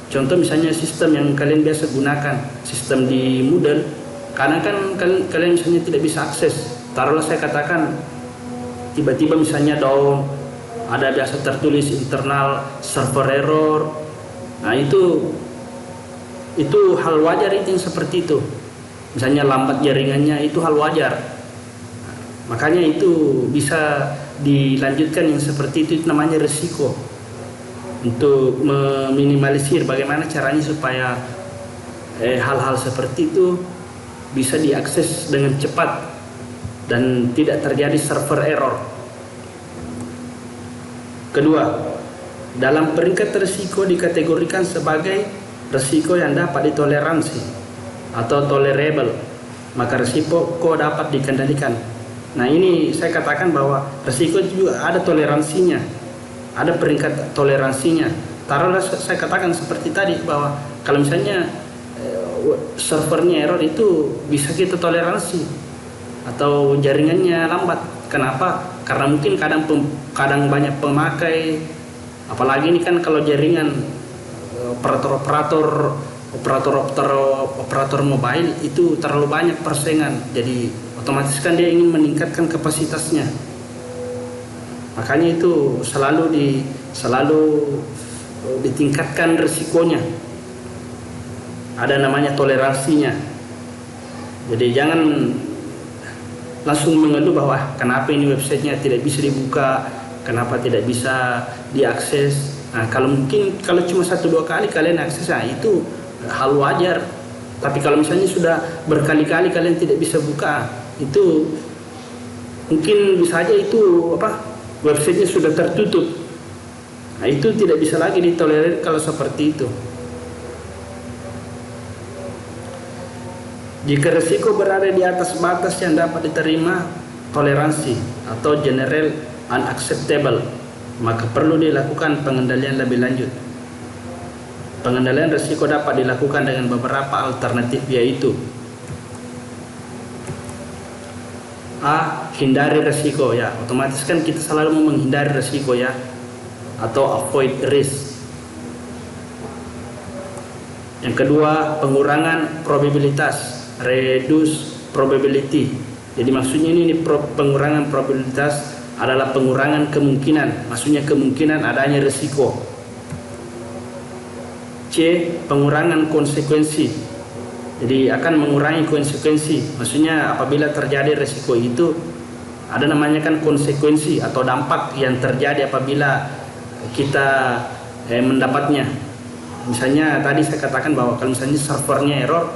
Contoh misalnya sistem yang kalian biasa gunakan, sistem di Moodle, karena kan kalian misalnya tidak bisa akses. Taruhlah saya katakan tiba-tiba misalnya down, ada biasa tertulis internal server error. Nah itu hal wajar itu yang seperti itu. Misalnya lambat jaringannya, itu hal wajar. Makanya itu bisa dilanjutkan yang seperti itu namanya resiko. Untuk meminimalisir bagaimana caranya supaya hal-hal seperti itu bisa diakses dengan cepat dan tidak terjadi server error. Kedua, dalam peringkat risiko dikategorikan sebagai risiko yang dapat ditoleransi atau tolerable, maka risiko dapat dikendalikan. Nah ini saya katakan bahwa risiko juga ada toleransinya, ada peringkat toleransinya. Taruhlah saya katakan seperti tadi bahwa kalau misalnya servernya error itu bisa kita toleransi atau jaringannya lambat. Kenapa? Karena mungkin kadang banyak pemakai, apalagi ini kan kalau jaringan operator mobile itu terlalu banyak persaingan, jadi otomatis kan dia ingin meningkatkan kapasitasnya. Makanya itu selalu ditingkatkan risikonya. Ada namanya toleransinya. Jadi jangan langsung mengeluh bahwa kenapa ini websitenya tidak bisa dibuka, kenapa tidak bisa diakses. Nah, kalau cuma 1-2 kali kalian akses, nah itu hal wajar. Tapi kalau misalnya sudah berkali-kali kalian tidak bisa buka, itu mungkin bisa aja itu websitenya sudah tertutup. Nah, itu tidak bisa lagi ditolerir kalau seperti itu. Jika risiko berada di atas batas yang dapat diterima toleransi atau general unacceptable, maka perlu dilakukan pengendalian lebih lanjut. Pengendalian risiko dapat dilakukan dengan beberapa alternatif, yaitu A. Hindari risiko, ya otomatis kan kita selalu mau menghindari risiko ya, atau avoid risk. Yang kedua, pengurangan probabilitas, reduce probability. Jadi maksudnya ini pengurangan probabilitas adalah pengurangan kemungkinan, maksudnya kemungkinan adanya risiko. C. Pengurangan konsekuensi, jadi akan mengurangi konsekuensi, maksudnya apabila terjadi risiko itu ada namanya kan konsekuensi atau dampak yang terjadi apabila kita mendapatnya. Misalnya tadi saya katakan bahwa kalau misalnya servernya error,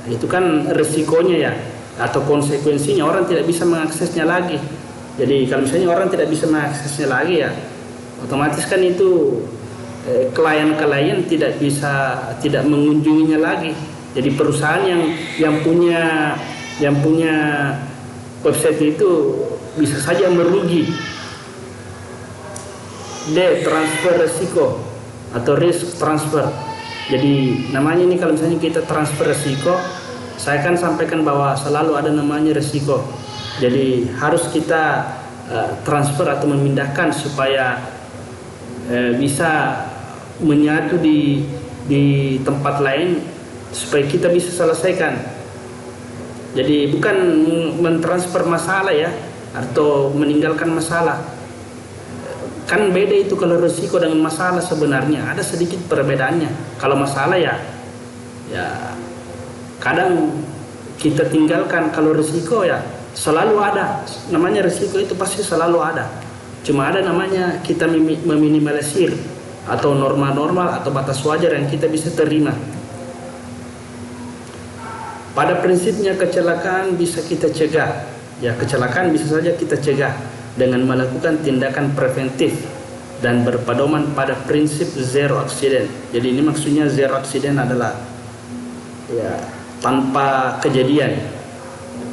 itu kan risikonya ya, atau konsekuensinya orang tidak bisa mengaksesnya lagi. Jadi kalau misalnya orang tidak bisa mengaksesnya lagi ya, otomatis kan itu klien-klien tidak mengunjunginya lagi. Jadi perusahaan yang punya website itu bisa saja merugi. D. Transfer risiko atau risk transfer. Jadi namanya ini kalau misalnya kita transfer risiko, saya akan sampaikan bahwa selalu ada namanya risiko. Jadi harus kita transfer atau memindahkan supaya bisa menyatu di tempat lain supaya kita bisa selesaikan. Jadi bukan mentransfer masalah ya, atau meninggalkan masalah. Kan beda itu kalau risiko dengan masalah, sebenarnya ada sedikit perbedaannya. Kalau masalah ya kadang kita tinggalkan, kalau risiko ya selalu ada. Namanya risiko itu pasti selalu ada. Cuma ada namanya kita meminimalisir atau norma-normal atau batas wajar yang kita bisa terima. Pada prinsipnya kecelakaan bisa kita cegah. Ya, kecelakaan bisa saja kita cegah dengan melakukan tindakan preventif dan berpedoman pada prinsip zero accident. Jadi ini maksudnya zero accident adalah ya tanpa kejadian,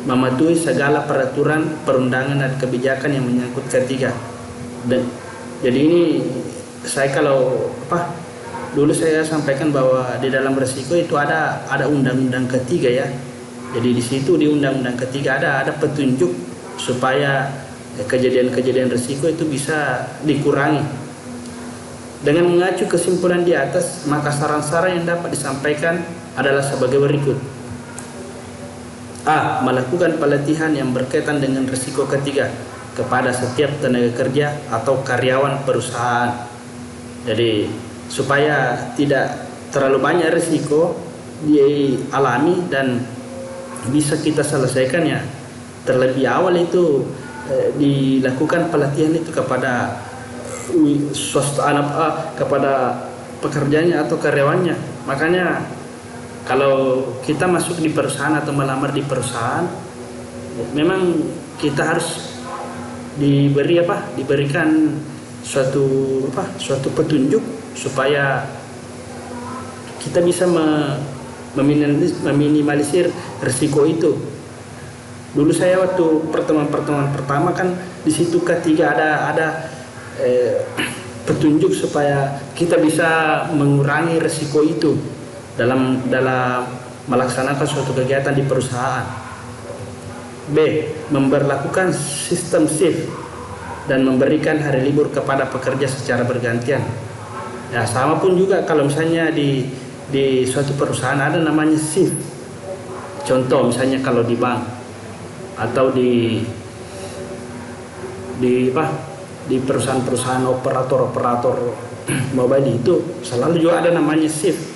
mematuhi segala peraturan, perundangan dan kebijakan yang menyangkut ketiga. Dan jadi ini saya dulu saya sampaikan bahwa di dalam risiko itu ada undang-undang ketiga ya. Jadi di situ di undang-undang ketiga ada petunjuk supaya kejadian-kejadian risiko itu bisa dikurangi. Dengan mengacu kesimpulan di atas, maka saran-saran yang dapat disampaikan adalah sebagai berikut. A. Melakukan pelatihan yang berkaitan dengan risiko ketiga kepada setiap tenaga kerja atau karyawan perusahaan. Jadi supaya tidak terlalu banyak risiko dialami dan bisa kita selesaikan ya, terlebih awal itu dilakukan pelatihan itu kepada kepada pekerjanya atau karyawannya. Makanya kalau kita masuk di perusahaan atau melamar di perusahaan, memang kita harus diberikan suatu petunjuk supaya kita bisa meminimalisir risiko itu. Dulu saya waktu pertemuan pertama kan di situ ketiga ada petunjuk supaya kita bisa mengurangi risiko itu dalam melaksanakan suatu kegiatan di perusahaan. B. Memberlakukan sistem shift dan memberikan hari libur kepada pekerja secara bergantian. Ya, sama pun juga kalau misalnya di suatu perusahaan ada namanya shift. Contoh misalnya kalau di bank atau di perusahaan-perusahaan operator mobile itu selalu juga ada namanya shift.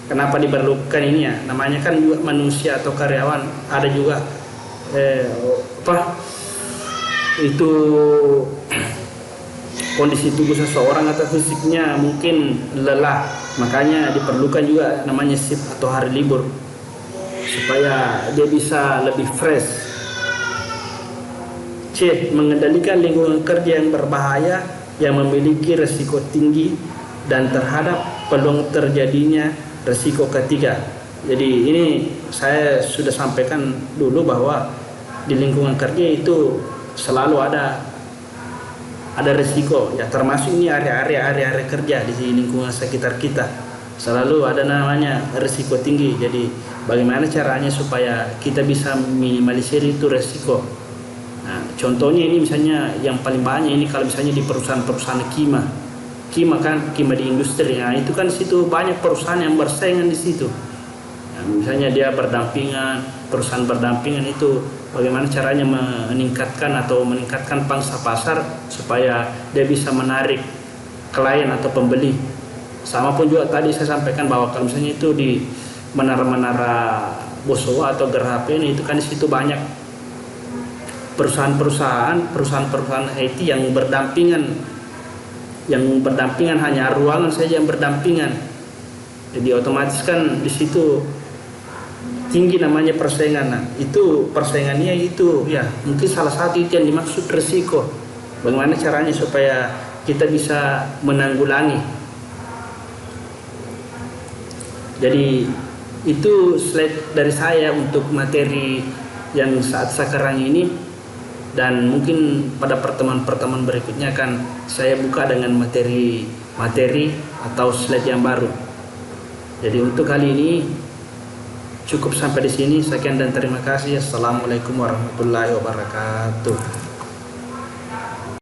Kenapa diperlukan ini ya? Namanya kan juga manusia atau karyawan, ada juga itu kondisi tubuh seseorang atau fisiknya mungkin lelah, makanya diperlukan juga namanya shift atau hari libur supaya dia bisa lebih fresh. C. Mengendalikan lingkungan kerja yang berbahaya yang memiliki risiko tinggi dan terhadap peluang terjadinya risiko ketiga. Jadi ini saya sudah sampaikan dulu bahwa di lingkungan kerja itu selalu ada risiko ya, termasuk ini area kerja di lingkungan sekitar kita selalu ada namanya risiko tinggi. Jadi bagaimana caranya supaya kita bisa minimalisir itu risiko? Nah, contohnya ini misalnya yang paling banyak ini kalau misalnya di perusahaan-perusahaan kimia di industri, nah itu kan situ banyak perusahaan yang bersaingan di situ. Nah, misalnya dia perusahaan berdampingan itu bagaimana caranya meningkatkan pangsa pasar supaya dia bisa menarik klien atau pembeli. Sama pun juga tadi saya sampaikan bahwa kalau misalnya itu di menara-menara Bosowa atau Gerhapin itu kan di situ banyak perusahaan IT yang berdampingan hanya ruangan saja yang berdampingan. Jadi otomatis kan di situ tinggi namanya persaingan. Nah, itu persaingannya itu ya mungkin salah satu itu yang dimaksud risiko. Bagaimana caranya supaya kita bisa menanggulangi. Jadi itu slide dari saya untuk materi yang saat sekarang ini. Dan mungkin pada pertemuan berikutnya akan saya buka dengan materi atau slide yang baru. Jadi untuk kali ini cukup sampai di sini. Sekian dan terima kasih. Assalamualaikum warahmatullahi wabarakatuh.